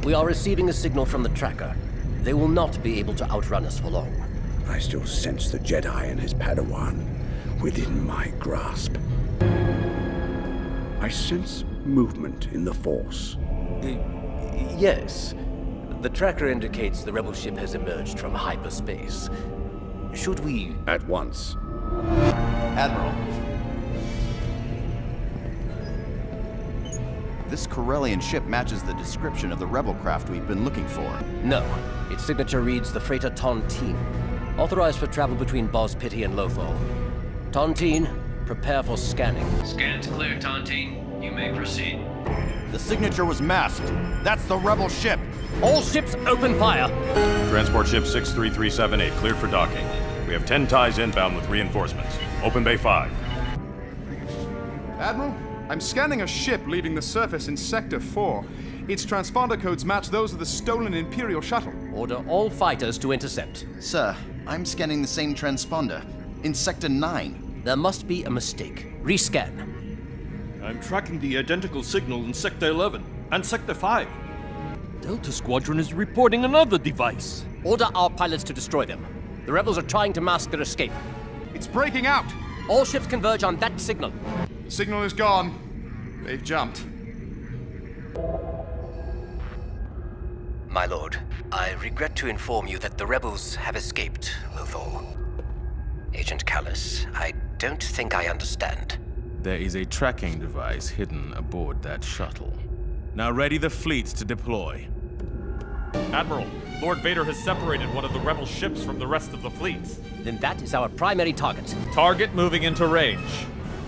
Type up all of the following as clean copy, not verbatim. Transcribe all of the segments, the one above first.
We are receiving a signal from the tracker. They will not be able to outrun us for long. I still sense the Jedi and his Padawan within my grasp. I sense movement in the Force. Yes. The tracker indicates the rebel ship has emerged from hyperspace. Should we... At once. Admiral. This Corellian ship matches the description of the rebel craft we've been looking for. No. Its signature reads the freighter Tontine, authorized for travel between Boz Pitti and Lothal. Tontine, prepare for scanning. Scans clear, Tontine. You may proceed. The signature was masked. That's the rebel ship. All ships open fire! Transport ship 63378 cleared for docking. We have 10 ties inbound with reinforcements. Open Bay 5. Admiral, I'm scanning a ship leaving the surface in Sector 4. Its transponder codes match those of the stolen Imperial shuttle. Order all fighters to intercept. Sir, I'm scanning the same transponder in Sector 9. There must be a mistake. Rescan. I'm tracking the identical signal in Sector 11 and Sector 5. Delta Squadron is reporting another device. Order our pilots to destroy them. The rebels are trying to mask their escape. It's breaking out! All ships converge on that signal. The signal is gone. They've jumped. My lord, I regret to inform you that the rebels have escaped, Lothal. Agent Callus, I don't think I understand. There is a tracking device hidden aboard that shuttle. Now ready the fleets to deploy. Admiral, Lord Vader has separated one of the rebel ships from the rest of the fleets. Then that is our primary target. Target moving into range.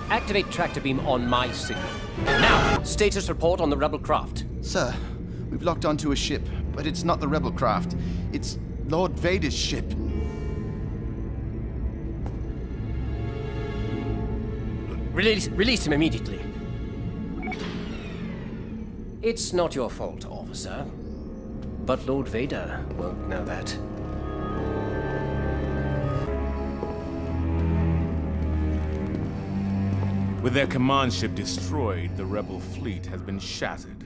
Activate tractor beam on my signal. Now, status report on the rebel craft. Sir, we've locked onto a ship, but it's not the rebel craft. It's Lord Vader's ship. Release him immediately. It's not your fault, officer. But Lord Vader won't know that. With their command ship destroyed, the rebel fleet has been shattered.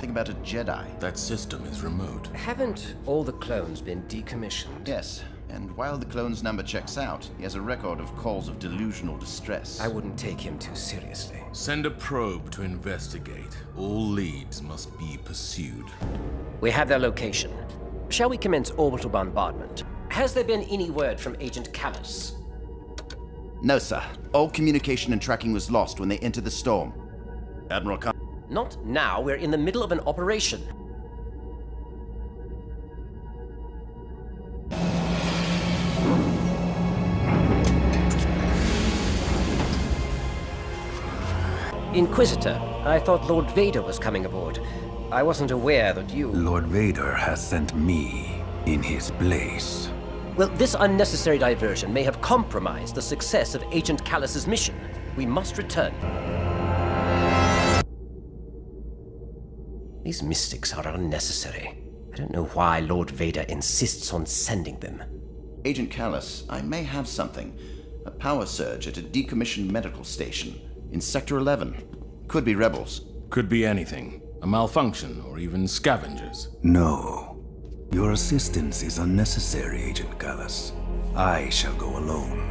Think about a Jedi. That system is remote. Haven't all the clones been decommissioned? Yes, and while the clone's number checks out, he has a record of calls of delusional distress. I wouldn't take him too seriously. Send a probe to investigate. All leads must be pursued. We have their location. Shall we commence orbital bombardment? Has there been any word from Agent Callus? No, sir. All communication and tracking was lost when they entered the storm. Admiral Khan. Not now. We're in the middle of an operation. Inquisitor, I thought Lord Vader was coming aboard. I wasn't aware that you... Lord Vader has sent me in his place. Well, this unnecessary diversion may have compromised the success of Agent Callus's mission. We must return. These mystics are unnecessary. I don't know why Lord Vader insists on sending them. Agent Callus, I may have something. A power surge at a decommissioned medical station in Sector 11. Could be rebels. Could be anything. A malfunction, or even scavengers. No. Your assistance is unnecessary, Agent Callus. I shall go alone.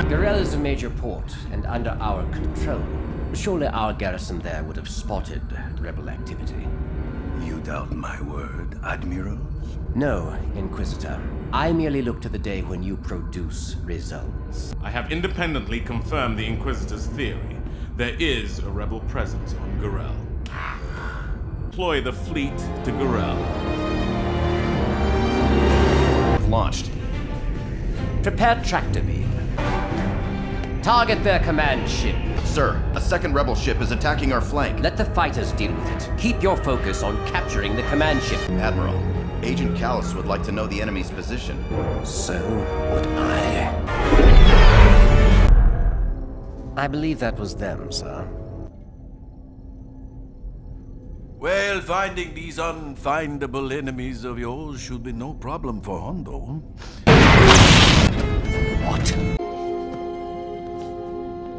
Garel is a major port, and under our control. Surely our garrison there would have spotted rebel activity. You doubt my word, Admiral? No, Inquisitor. I merely look to the day when you produce results. I have independently confirmed the Inquisitor's theory. There is a rebel presence on Garel. Deploy the fleet to Garel. Launched. Prepare tractor beam. Target their command ship. Sir, a second rebel ship is attacking our flank. Let the fighters deal with it. Keep your focus on capturing the command ship. Admiral, Agent Callus would like to know the enemy's position. So would I. I believe that was them, sir. Well, finding these unfindable enemies of yours should be no problem for Hondo. What?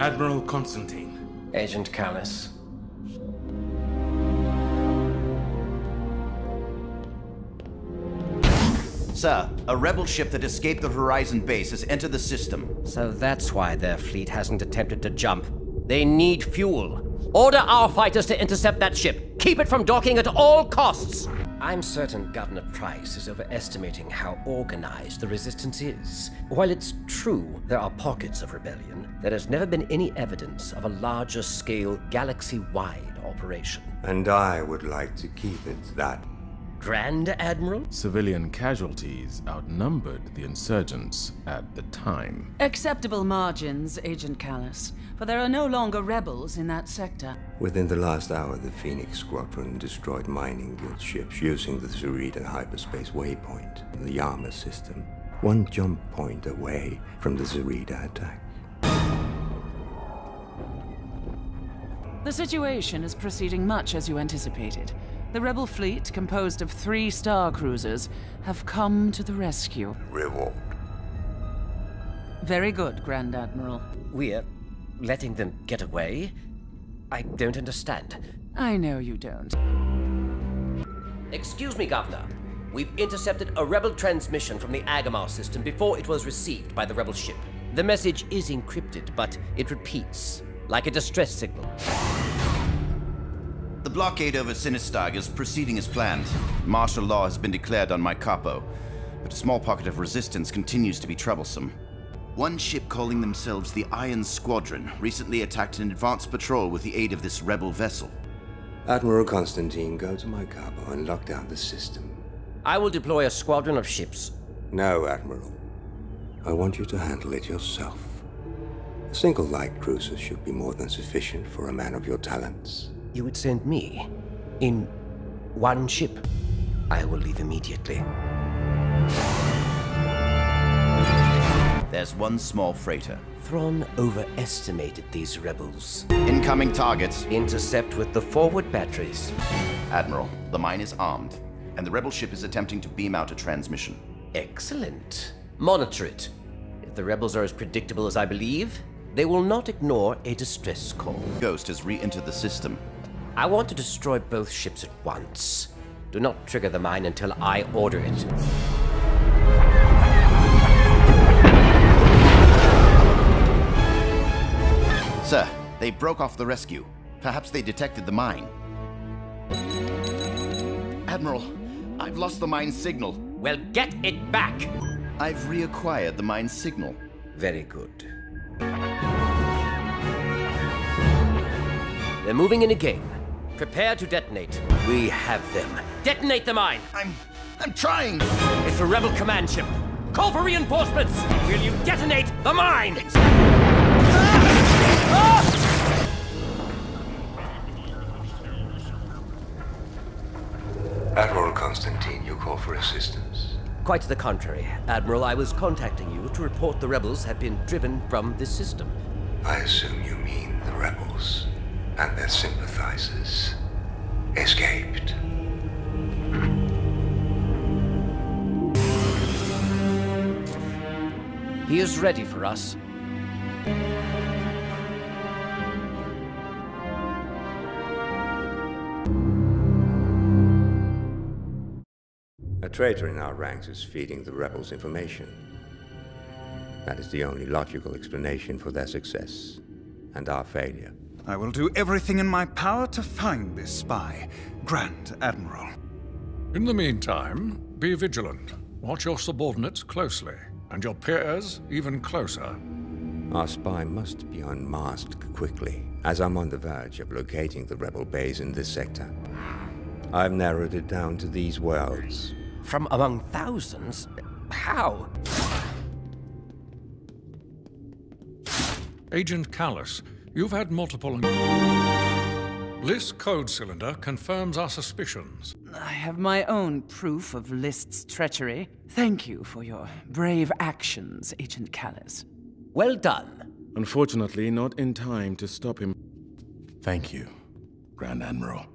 Admiral Constantine. Agent Callus. Sir, a rebel ship that escaped the Horizon base has entered the system. So that's why their fleet hasn't attempted to jump. They need fuel. Order our fighters to intercept that ship. Keep it from docking at all costs. I'm certain Governor Price is overestimating how organized the resistance is. While it's true there are pockets of rebellion, there has never been any evidence of a larger scale, galaxy-wide operation. And I would like to keep it that. Grand Admiral? Civilian casualties outnumbered the insurgents at the time. Acceptable margins, Agent Callus, for there are no longer rebels in that sector. Within the last hour, the Phoenix Squadron destroyed mining guild ships using the Zerida hyperspace waypoint in the Yama system, one jump point away from the Zerida attack. The situation is proceeding much as you anticipated. The rebel fleet, composed of 3 star cruisers, have come to the rescue. Reward. Very good, Grand Admiral. We're letting them get away? I don't understand. I know you don't. Excuse me, Governor. We've intercepted a rebel transmission from the Agamar system before it was received by the rebel ship. The message is encrypted, but it repeats, like a distress signal. The blockade over Sinistag is proceeding as planned. Martial law has been declared on my capo, but a small pocket of resistance continues to be troublesome. One ship calling themselves the Iron Squadron recently attacked an advanced patrol with the aid of this rebel vessel. Admiral Constantine, go to my capo and lock down the system. I will deploy a squadron of ships. No, Admiral. I want you to handle it yourself. A single light cruiser should be more than sufficient for a man of your talents. You would send me in one ship. I will leave immediately. There's one small freighter. Thrawn overestimated these rebels. Incoming targets. Intercept with the forward batteries. Admiral, the mine is armed, and the rebel ship is attempting to beam out a transmission. Excellent. Monitor it. If the rebels are as predictable as I believe, they will not ignore a distress call. Ghost has re-entered the system. I want to destroy both ships at once. Do not trigger the mine until I order it. Sir, they broke off the rescue. Perhaps they detected the mine. Admiral, I've lost the mine signal. Well, get it back! I've reacquired the mine signal. Very good. They're moving in again. Prepare to detonate. We have them. Detonate the mine! I'm trying! It's a rebel command ship. Call for reinforcements! Will you detonate the mine? Admiral Constantine, you call for assistance. Quite the contrary, Admiral. I was contacting you to report the rebels have been driven from this system. I assume you mean the rebels and their sympathizers escaped. He is ready for us. A traitor in our ranks is feeding the rebels information. That is the only logical explanation for their success and our failure. I will do everything in my power to find this spy, Grand Admiral. In the meantime, be vigilant. Watch your subordinates closely, and your peers even closer. Our spy must be unmasked quickly, as I'm on the verge of locating the rebel base in this sector. I've narrowed it down to these worlds. From among thousands? How? Agent Callus, you've had multiple... List's code cylinder confirms our suspicions. I have my own proof of List's treachery. Thank you for your brave actions, Agent Callus. Well done. Unfortunately, not in time to stop him. Thank you, Grand Admiral.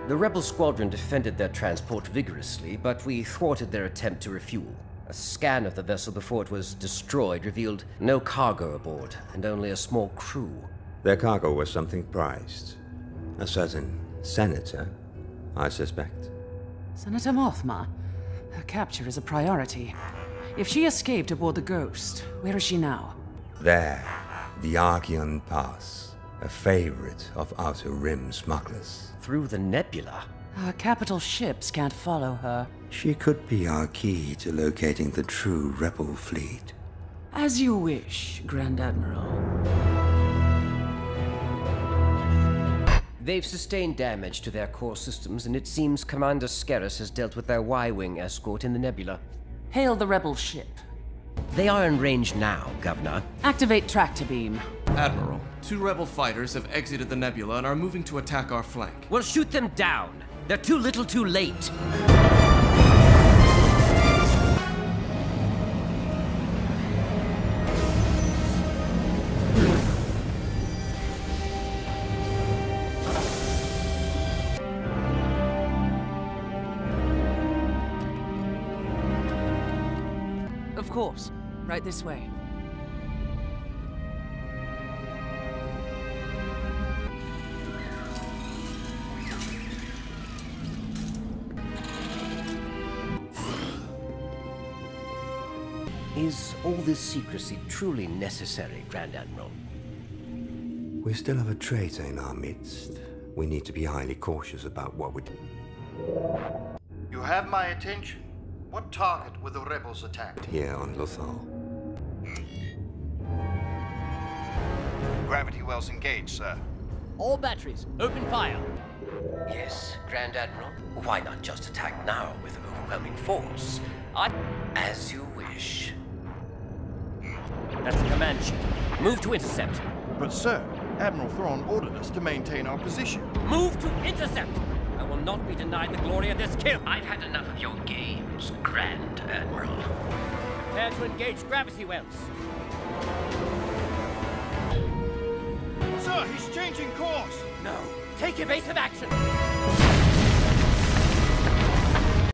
The rebel squadron defended their transport vigorously, but we thwarted their attempt to refuel. A scan of the vessel before it was destroyed revealed no cargo aboard, and only a small crew. Their cargo was something prized. A certain senator, I suspect. Senator Mothma? Her capture is a priority. If she escaped aboard the Ghost, where is she now? There, the Archeon Pass, a favorite of Outer Rim smugglers. Through the nebula? Our capital ships can't follow her. She could be our key to locating the true rebel fleet. As you wish, Grand Admiral. They've sustained damage to their core systems, and it seems Commander Skerris has dealt with their Y-Wing escort in the nebula. Hail the rebel ship. They are in range now, Governor. Activate tractor beam. Admiral, 2 rebel fighters have exited the nebula and are moving to attack our flank. We'll shoot them down. They're too little too late. Of course. Right this way. Is all this secrecy truly necessary, Grand Admiral? We still have a traitor in our midst. We need to be highly cautious about what we do. You have my attention. What target were the rebels attacked? Here on Lothal. Gravity wells engaged, sir. All batteries, open fire. Yes, Grand Admiral. Why not just attack now with overwhelming force? As you wish. That's the command ship. Move to intercept. But sir, Admiral Thrawn ordered us to maintain our position. Move to intercept! I will not be denied the glory of this kill. I've had enough of your games, Grand Admiral. Prepare to engage gravity wells. Sir, he's changing course! No. Take evasive action!